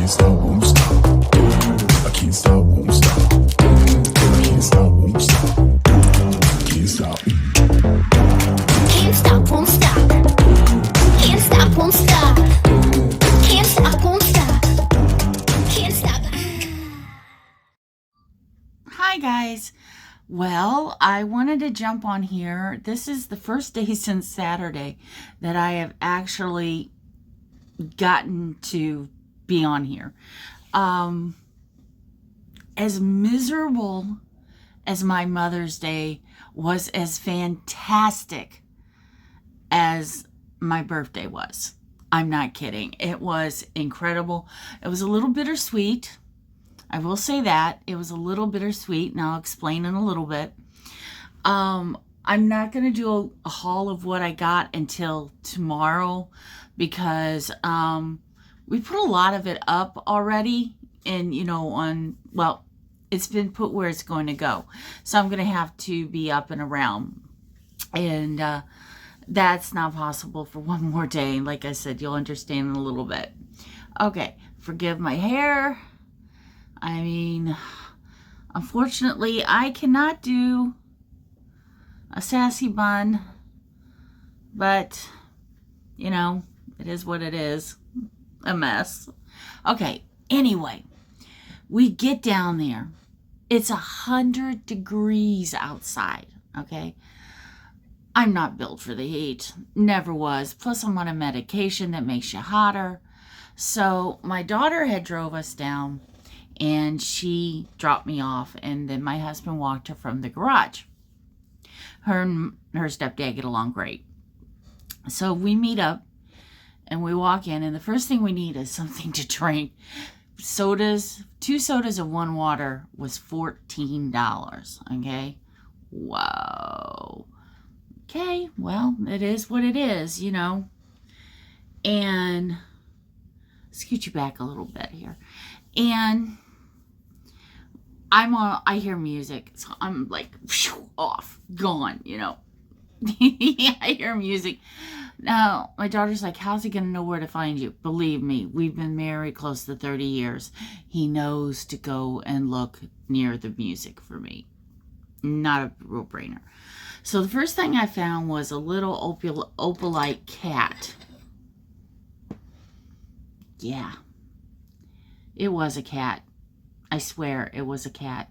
can't stop, won't stop. I can't stop, won't stop. I can't stop, won't stop. Can't stop. Can't stop, won't stop. Can't stop, won't stop. Can't stop, won't stop. Can't stop. Hi guys. Well, I wanted to jump on here. This is the first day since Saturday that I have actually gotten to be on here. As miserable as my Mother's Day was, as fantastic as my birthday was. I'm not kidding. It was incredible. It was a little bittersweet. I will say that. It was a little bittersweet, and I'll explain in a little bit. I'm not going to do a haul of what I got until tomorrow because we put a lot of it up already and, well, it's been put where it's going to go. So I'm going to have to be up and around. And that's not possible for one more day. Like I said, you'll understand in a little bit. Okay, forgive my hair. I mean, unfortunately, I cannot do a sassy bun, but, it is what it is. A mess. Okay, anyway, we get down there. It's 100 degrees outside, okay? I'm not built for the heat. Never was. Plus, I'm on a medication that makes you hotter. So, my daughter had drove us down, and she dropped me off, and then my husband walked her from the garage. Her and her stepdad get along great. So we meet up, and we walk in, and the first thing we need is something to drink. Sodas, 2 sodas and 1 water was $14, okay? Whoa. Okay, well, it is what it is, And scoot you back a little bit here. And I hear music, so I'm like, off, gone, I hear music. Now, my daughter's like, how's he going to know where to find you? Believe me, we've been married close to 30 years. He knows to go and look near the music for me. Not a real brainer. So the first thing I found was a little opalite cat. Yeah. It was a cat. I swear it was a cat.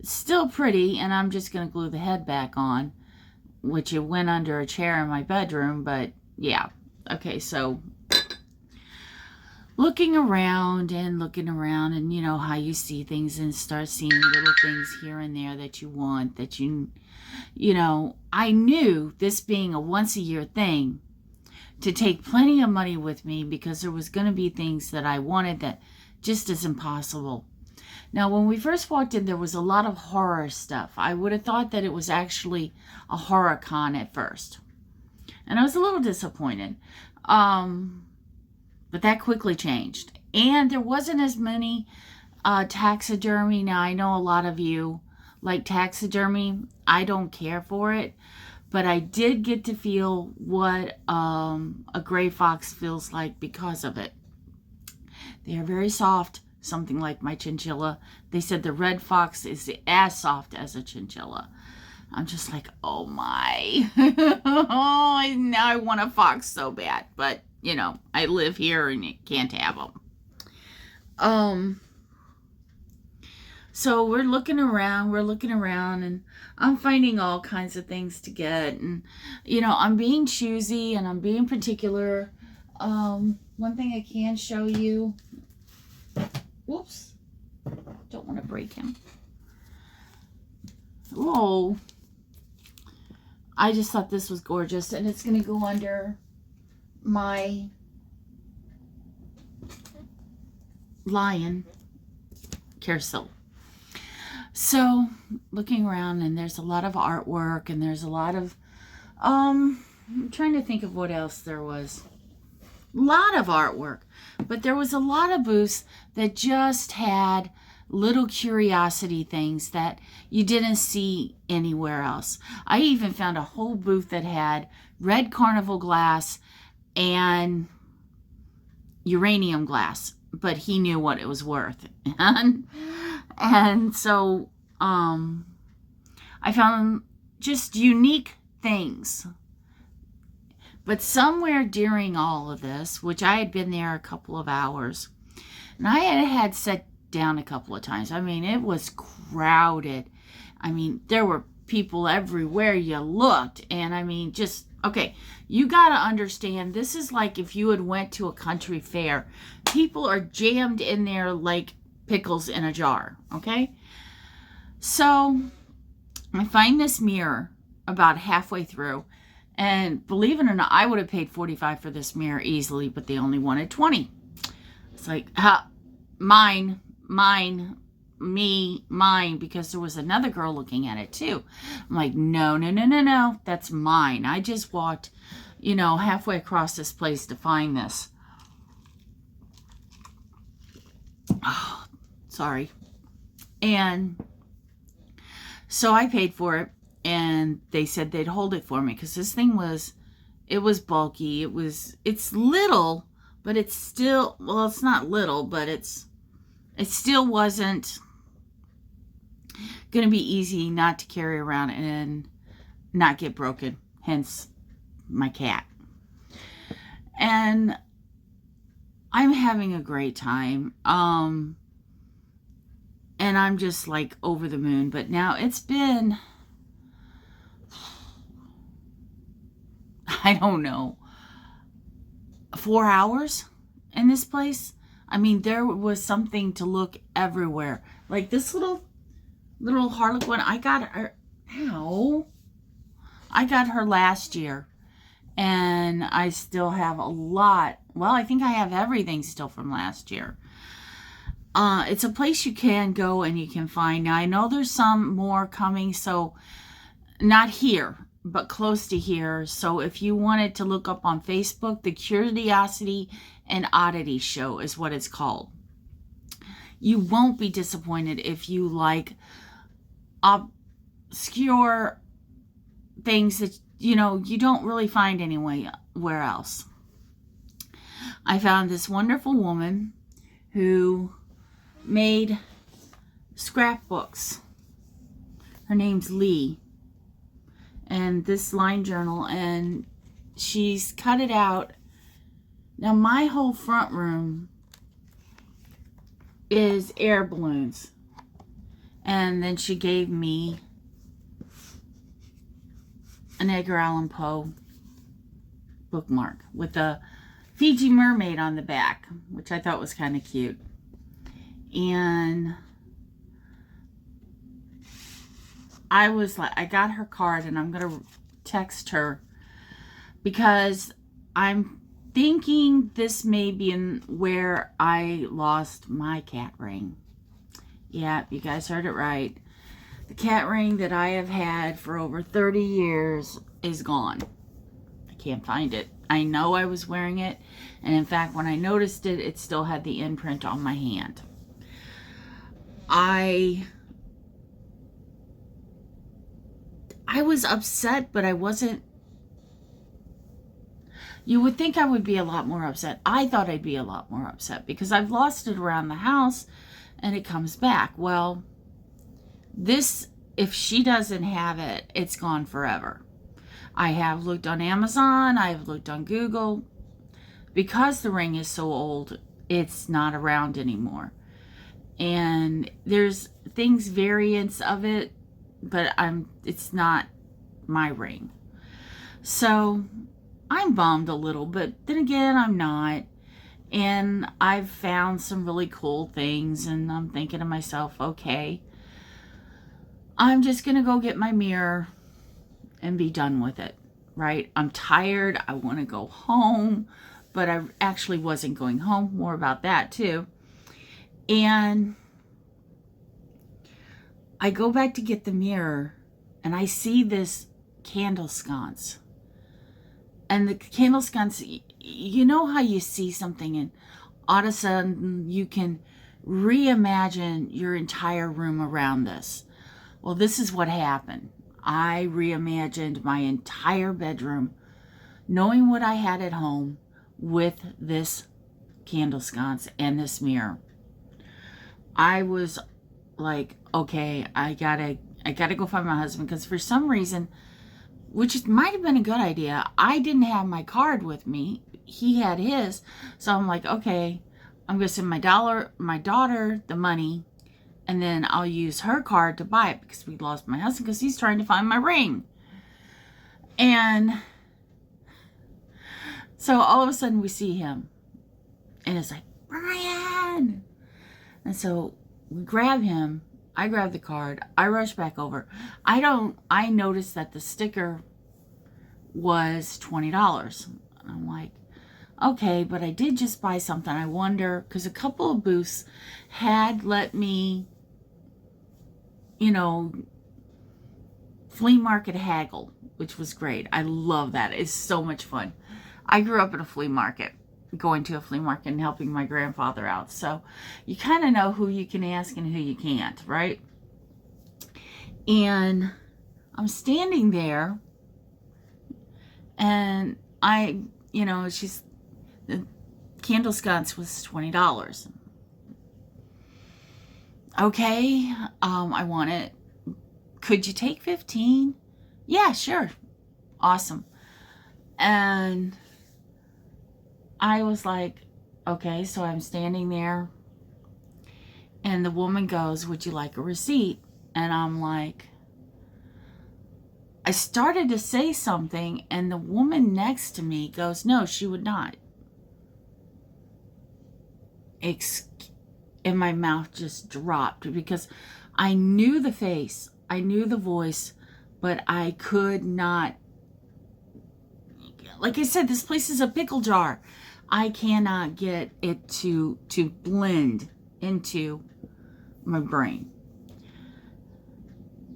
Still pretty, and I'm just going to glue the head back on, which it went under a chair in my bedroom, but yeah. Okay, so looking around, and how you see things and start seeing little things here and there that you want, that I knew this being a once-a-year thing to take plenty of money with me because there was going to be things that I wanted that just is impossible. Now, when we first walked in, there was a lot of horror stuff. I would have thought that it was actually a horror con at first. And I was a little disappointed. But that quickly changed. And there wasn't as many taxidermy. Now, I know a lot of you like taxidermy. I don't care for it. But I did get to feel what a gray fox feels like because of it. They are very soft, something like my chinchilla. They said the red fox is as soft as a chinchilla. I'm just like, oh my. Oh, now I want a fox so bad. But, I live here and you can't have them. So we're looking around, and I'm finding all kinds of things to get. And, I'm being choosy and I'm being particular. One thing I can show you. Whoops. Don't want to break him. Whoa. I just thought this was gorgeous. And it's going to go under my lion carousel. So, looking around, and there's a lot of artwork, and there's a lot of, I'm trying to think of what else there was. A lot of artwork, but there was a lot of booths that just had little curiosity things that you didn't see anywhere else. I even found a whole booth that had red carnival glass and uranium glass, but he knew what it was worth. And so I found just unique things. But somewhere during all of this, which I had been there a couple of hours, and I had sat down a couple of times. I mean, it was crowded. I mean, there were people everywhere you looked. And I mean, just, okay, you got to understand, this is like if you had went to a country fair. People are jammed in there like pickles in a jar, okay? So I find this mirror about halfway through. And believe it or not, I would have paid $45 for this mirror easily, but they only wanted $20. It's like, mine, because there was another girl looking at it too. I'm like, no, that's mine. I just walked, halfway across this place to find this. Oh, sorry. And so I paid for it, and they said they'd hold it for me because this thing was bulky. It's little, but it's still, well, it's not little, but it still wasn't going to be easy not to carry around and not get broken, hence my cat. And I'm having a great time. And I'm just like over the moon. But now it's been, I don't know, 4 hours in this place. I mean, there was something to look everywhere. Like this little Harlequin, I got her last year. And I still have a lot. Well, I think I have everything still from last year. It's a place you can go and you can find. Now, I know there's some more coming, so not here, but close to here. So if you wanted to look up on Facebook, the Curiosity and Oddities show is what it's called. You won't be disappointed if you like obscure things that, you don't really find anywhere else. I found this wonderful woman who made scrapbooks. Her name's Lee. And this line journal, and she's cut it out. Now my whole front room is air balloons. And then she gave me an Edgar Allan Poe bookmark with a Fiji mermaid on the back, which I thought was kind of cute. And I was like, I got her card, and I'm going to text her because I'm thinking this may be where I lost my cat ring. Yeah, you guys heard it right. The cat ring that I have had for over 30 years is gone. I can't find it. I know I was wearing it, and in fact, when I noticed it, it still had the imprint on my hand. I was upset, but I wasn't. You would think I would be a lot more upset. I thought I'd be a lot more upset because I've lost it around the house and it comes back. Well, this, if she doesn't have it, it's gone forever. I have looked on Amazon. I've looked on Google. Because the ring is so old, it's not around anymore. And there's variants of it, but it's not my ring. So I'm bummed a little, but then again, I'm not. And I've found some really cool things, and I'm thinking to myself, okay, I'm just going to go get my mirror and be done with it, right? I'm tired. I want to go home, but I actually wasn't going home. More about that too. And I go back to get the mirror, and I see this candle sconce. And the candle sconce, you know how you see something and all of a sudden you can reimagine your entire room around this. Well, this is what happened. I reimagined my entire bedroom, knowing what I had at home, with this candle sconce and this mirror. I was like, okay, I gotta go find my husband, because for some reason, which might have been a good idea, I didn't have my card with me. He had his. So I'm like, okay, I'm gonna send my daughter the money, and then I'll use her card to buy it, because we lost my husband because he's trying to find my ring. And so all of a sudden we see him, and it's like, Brian. And so we grab him. I grab the card. I rush back over. I noticed that the sticker was $20. I'm like, okay, but I did just buy something. I wonder, because a couple of booths had let me, flea market haggle, which was great. I love that. It's so much fun. I grew up in a flea market, going to a flea market and helping my grandfather out. So you kind of know who you can ask and who you can't, right? And I'm standing there, and the candle sconce was $20. Okay, I want it. Could you take 15? Yeah, sure. Awesome. And I was like, okay, so I'm standing there, and the woman goes, would you like a receipt? And I'm like, I started to say something, and the woman next to me goes, no, she would not. And my mouth just dropped, because I knew the face, I knew the voice, but I could not. Like I said, this place is a pickle jar. I cannot get it to blend into my brain.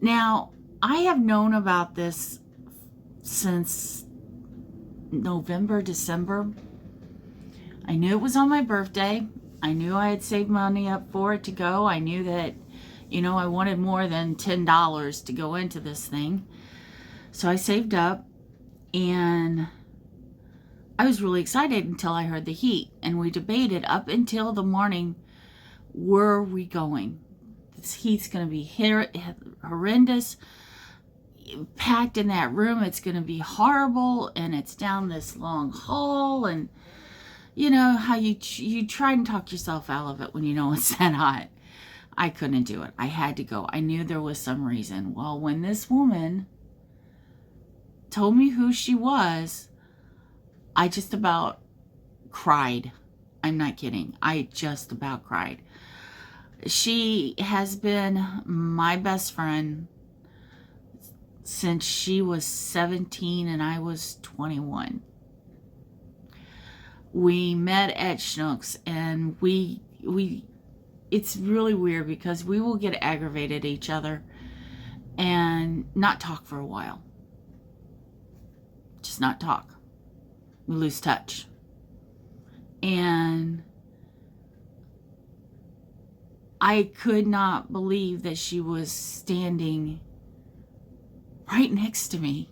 Now, I have known about this since November, December. I knew it was on my birthday. I knew I had saved money up for it to go. I knew that, I wanted more than $10 to go into this thing. So I saved up, and I was really excited until I heard the heat. And we debated up until the morning, where are we going? This heat's going to be horrendous. Packed in that room, it's going to be horrible, and it's down this long hall, and how you try and talk yourself out of it when you know it's that hot. I couldn't do it. I had to go. I knew there was some reason. Well, when this woman told me who she was, I just about cried. I'm not kidding. I just about cried. She has been my best friend since she was 17 and I was 21. We met at Schnucks, and it's really weird, because we will get aggravated at each other and not talk for a while. Just not talk. We lose touch. And I could not believe that she was standing right next to me.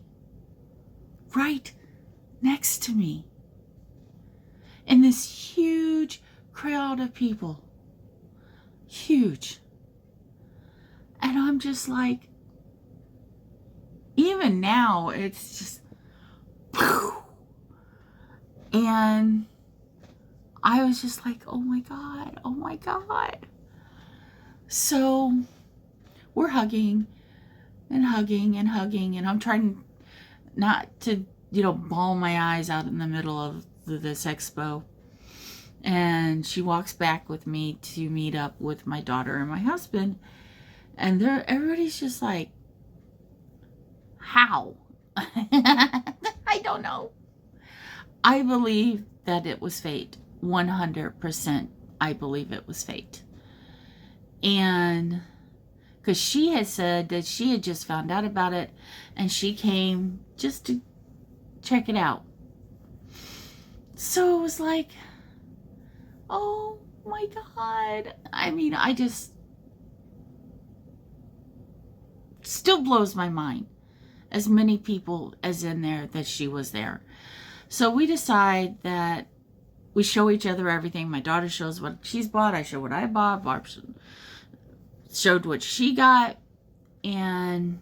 Right next to me. In this huge crowd of people. Huge. And I'm just like, even now, it's just, whew. And I was just like, oh my God, oh my God. So we're hugging and hugging and hugging, and I'm trying not to, bawl my eyes out in the middle of this expo. And she walks back with me to meet up with my daughter and my husband, and everybody's just like, how? I don't know. I believe that it was fate. 100%. I believe it was fate. And because she had said that she had just found out about it, and she came just to check it out. So it was like, oh my God. I mean, I just, still blows my mind, as many people as in there, that she was there. So we decide that we show each other everything. My daughter shows what she's bought. I show what I bought. Barb showed what she got. And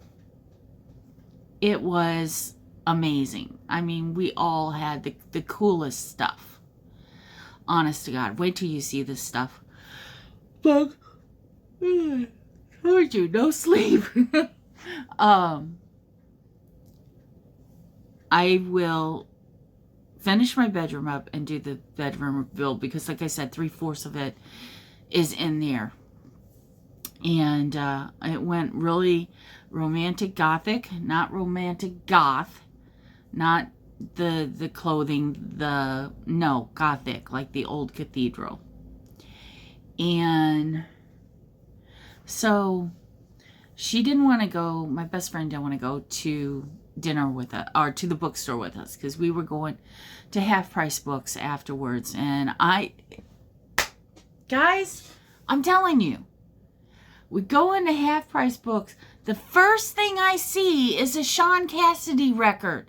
it was amazing. I mean, we all had the coolest stuff. Honest to God. Wait till you see this stuff. Bug. Told you, no sleep. I will finish my bedroom up and do the bedroom build because, like I said, 3/4 of it is in there. And it went really romantic gothic, not romantic goth, not the clothing, no, gothic, like the old cathedral. And so she didn't want to go, my best friend didn't want to go to dinner with us, or to the bookstore with us, because we were going to Half Price Books afterwards. And guys, I'm telling you, we go into Half Price Books, the first thing I see is a Sean Cassidy record.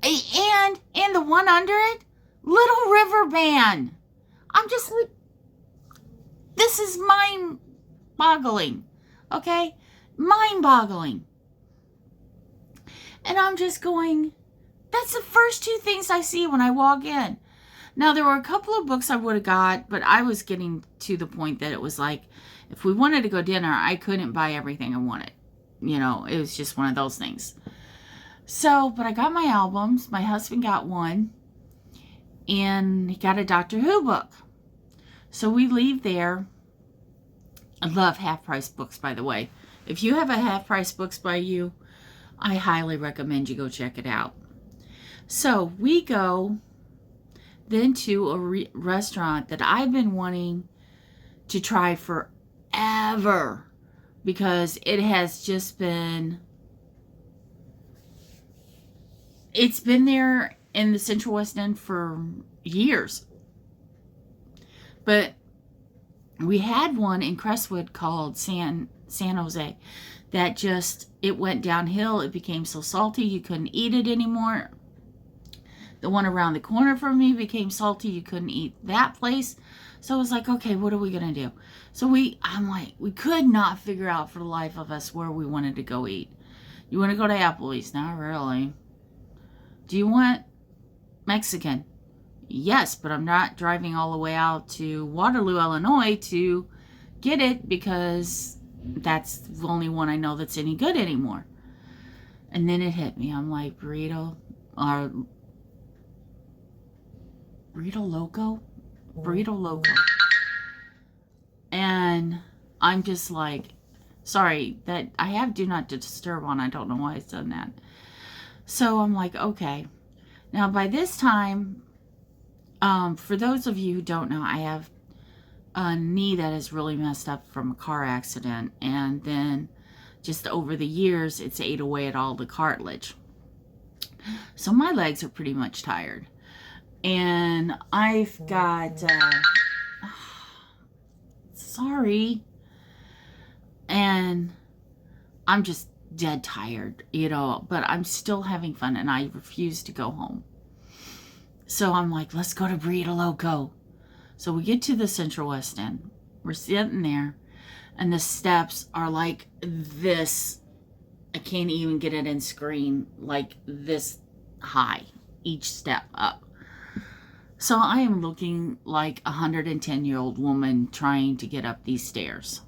And the one under it, Little River Band. I'm just like, this is mind-boggling, okay? Mind-boggling. And I'm just going, that's the first two things I see when I walk in. Now, there were a couple of books I would have got, but I was getting to the point that it was like, if we wanted to go dinner, I couldn't buy everything I wanted. You know, it was just one of those things. So, but I got my albums. My husband got one. And he got a Doctor Who book. So we leave there. I love Half Price Books, by the way. If you have a Half Price Books by you, I highly recommend you go check it out. So we go then to a restaurant that I've been wanting to try forever, because it has just been, it's been there in the Central West End for years. But we had one in Crestwood called San Jose that just, it went downhill. It became so salty you couldn't eat it anymore. The one around the corner from me became salty. You couldn't eat that place. So I was like, okay, what are we going to do? So we could not figure out for the life of us where we wanted to go eat. You want to go to Applebee's? Not really. Do you want Mexican? Yes, but I'm not driving all the way out to Waterloo, Illinois to get it, because that's the only one I know that's any good anymore. And then it hit me. I'm like, Burrito Loco? Burrito Loco. And I'm just like, sorry, that I have Do Not Disturb on. I don't know why it's done that. So I'm like, okay. Now by this time, for those of you who don't know, I have a knee that is really messed up from a car accident. And then just over the years, it's ate away at all the cartilage. So my legs are pretty much tired. And I've got, sorry. And I'm just dead tired, you know, but I'm still having fun and I refuse to go home. So I'm like, let's go to Burrito Loco. So we get to the Central West End. We're sitting there and the steps are like this. I can't even get it in screen, like this high, each step up. So I am looking like a 110-year-old woman trying to get up these stairs.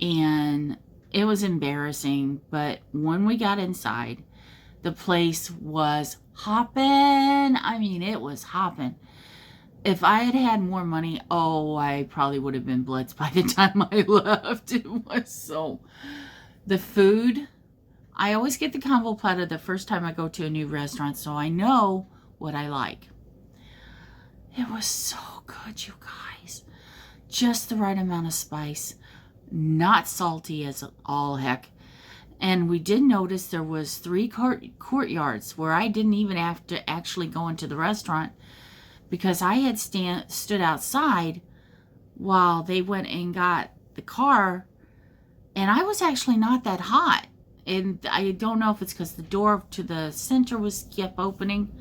And it was embarrassing, but when we got inside, the place was hopping. I mean, it was hopping. If I had had more money, I probably would have been blitzed by the time I left. It was so... The food, I always get the combo platter the first time I go to a new restaurant, so I know what I like. It was so good, you guys. Just the right amount of spice. Not salty as all heck. And we did notice there was 3 courtyards where I didn't even have to actually go into the restaurant, because I had stood outside while they went and got the car, and I was actually not that hot. And I don't know if it's because the door to the center kept opening.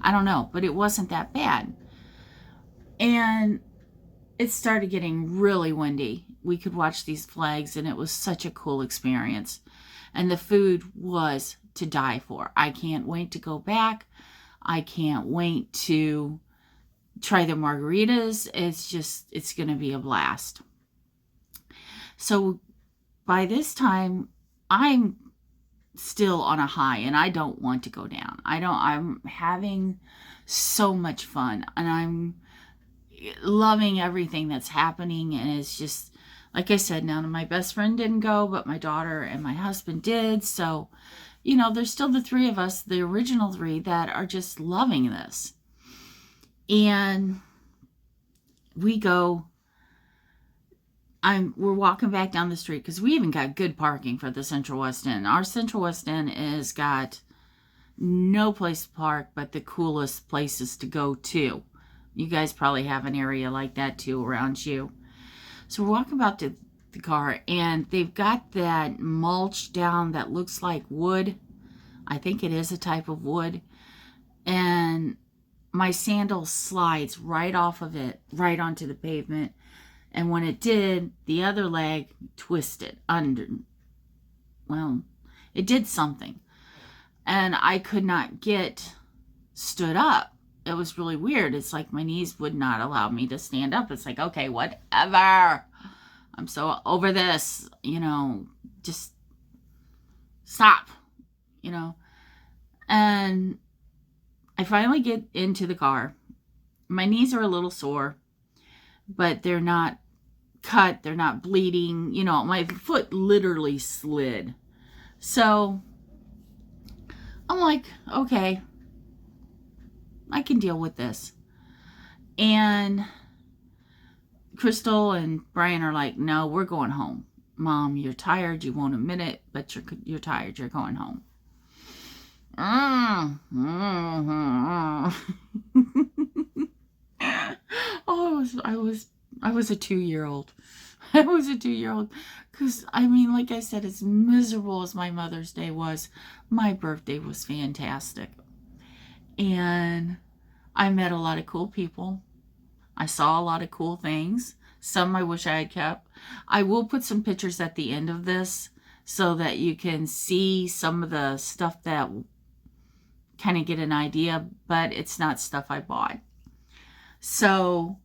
I don't know, but it wasn't that bad. And it started getting really windy. We could watch these flags, and it was such a cool experience. And the food was to die for. I can't wait to go back. I can't wait to try the margaritas. It's going to be a blast. So by this time, I'm still on a high, and I don't want to go down. I'm having so much fun, and I'm loving everything that's happening. And it's just, like I said, now my best friend didn't go, but my daughter and my husband did. So, there's still the three of us, the original three, that are just loving this. And we go, we're walking back down the street, because we even got good parking for the Central West End. Our Central West End has got no place to park but the coolest places to go to. You guys probably have an area like that too around you. So we're walking back to the car, and they've got that mulch down that looks like wood. I think it is a type of wood. And my sandal slides right off of it, right onto the pavement. And when it did, the other leg twisted under. Well, it did something. And I could not get stood up. It was really weird. It's like my knees would not allow me to stand up. It's like, okay, whatever. I'm so over this, just stop, And I finally get into the car. My knees are a little sore, but they're not cut. They're not bleeding. My foot literally slid. So I'm like, okay, I can deal with this. And Crystal and Brian are like, no, we're going home. Mom, you're tired. You won't admit it, but you're tired. You're going home. Oh, I was a 2-year-old. I was a 2-year-old because, like I said, as miserable as my Mother's Day was, my birthday was fantastic. And I met a lot of cool people. I saw a lot of cool things. Some I wish I had kept. I will put some pictures at the end of this so that you can see some of the stuff that kind of get an idea, but it's not stuff I bought. So,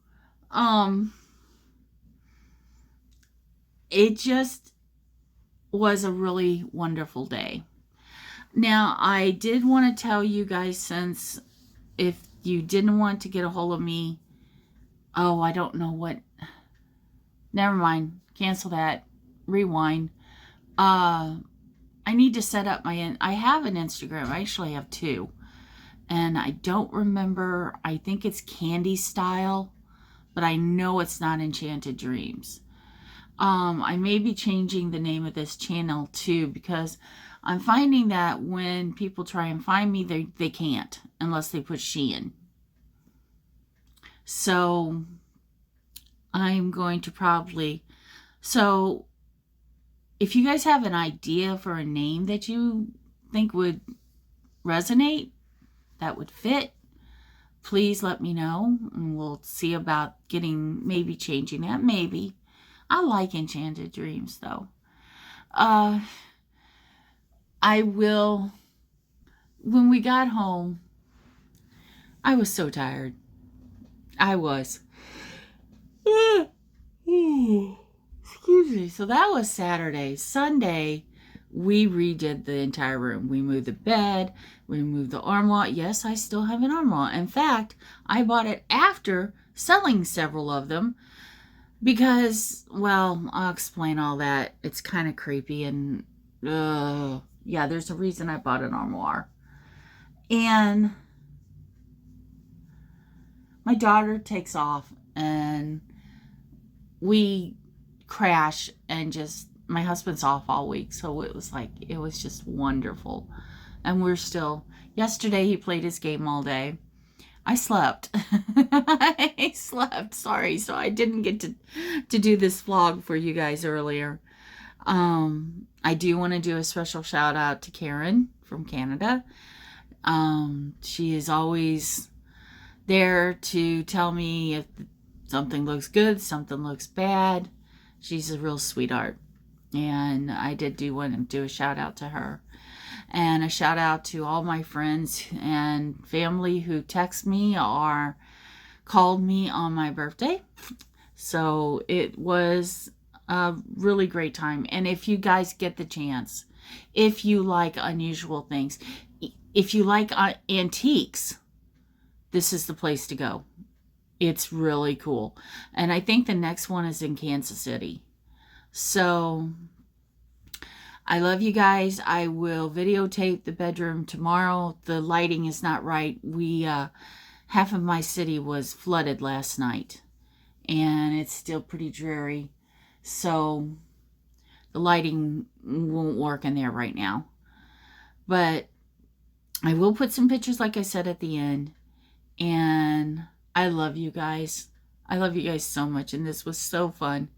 it just was a really wonderful day. Now, I did want to tell you guys, since if you didn't want to get a hold of me, I don't know what, never mind, cancel that, rewind. I need to set up I have an Instagram. I actually have two, and I don't remember. I think it's Candy Style, but I know it's not Enchanted Dreams. I may be changing the name of this channel too, because I'm finding that when people try and find me, they can't unless they put Shein. So I'm going to probably, so if you guys have an idea for a name that you think would resonate, that would fit, please let me know, and we'll see about maybe changing that. Maybe. I like Enchanted Dreams though. I will, when we got home, I was so tired. I was. Excuse me. So that was Saturday. Sunday, we redid the entire room. We moved the bed. We moved the armoire. Yes, I still have an armoire. In fact, I bought it after selling several of them because, well, I'll explain all that. It's kind of creepy and, yeah, there's a reason I bought an armoire. And my daughter takes off and we crash, and just, my husband's off all week, so it was just wonderful. And we're still, yesterday he played his game all day. I slept. I slept, sorry, so I didn't get to do this vlog for you guys earlier. I do want to do a special shout out to Karen from Canada. She is always there to tell me if something looks good, something looks bad. She's a real sweetheart. And I did want to do a shout out to her. And a shout out to all my friends and family who text me or called me on my birthday. So it was a really great time. And if you guys get the chance, if you like unusual things, if you like antiques, this is the place to go. It's really cool. And I think the next one is in Kansas City. So I love you guys. I will videotape the bedroom tomorrow. The lighting is not right. Half of my city was flooded last night, and it's still pretty dreary. So the lighting won't work in there right now. But I will put some pictures, like I said, at the end. And I love you guys. I love you guys so much, and this was so fun.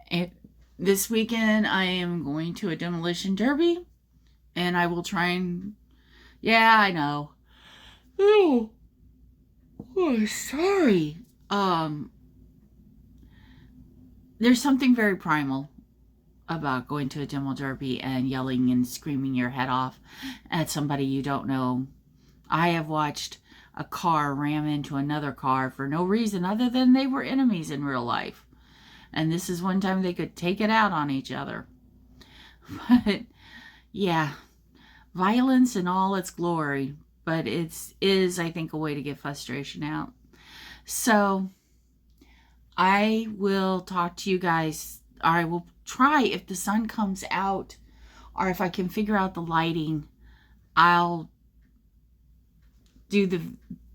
And this weekend, I am going to a demolition derby, and I will try and... Yeah, I know. Oh, sorry. There's something very primal about going to a demo derby and yelling and screaming your head off at somebody you don't know. I have watched a car ram into another car for no reason other than they were enemies in real life. And this is one time they could take it out on each other. But, yeah, violence in all its glory. But it is, I think, a way to get frustration out. So, I will talk to you guys. Or I will try, if the sun comes out, or if I can figure out the lighting, I'll do the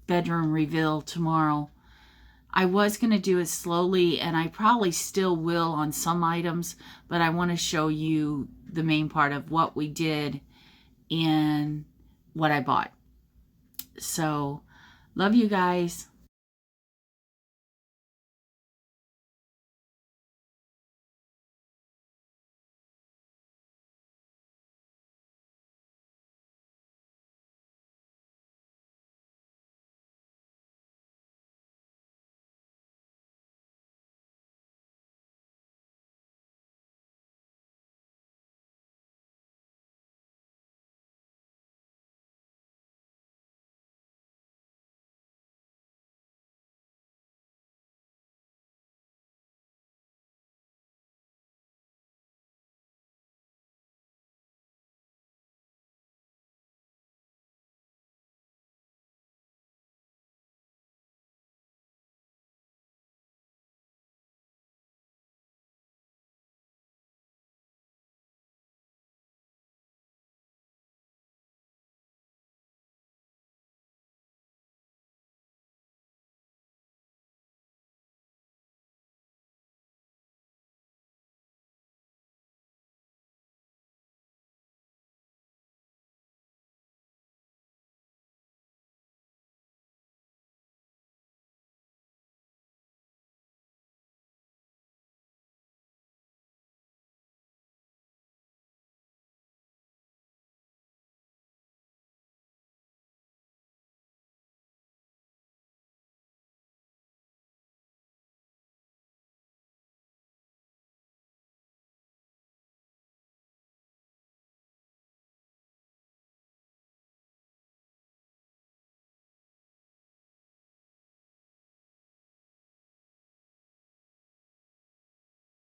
bedroom reveal tomorrow. I was going to do it slowly, and I probably still will on some items, but I want to show you the main part of what we did and what I bought. So, love you guys.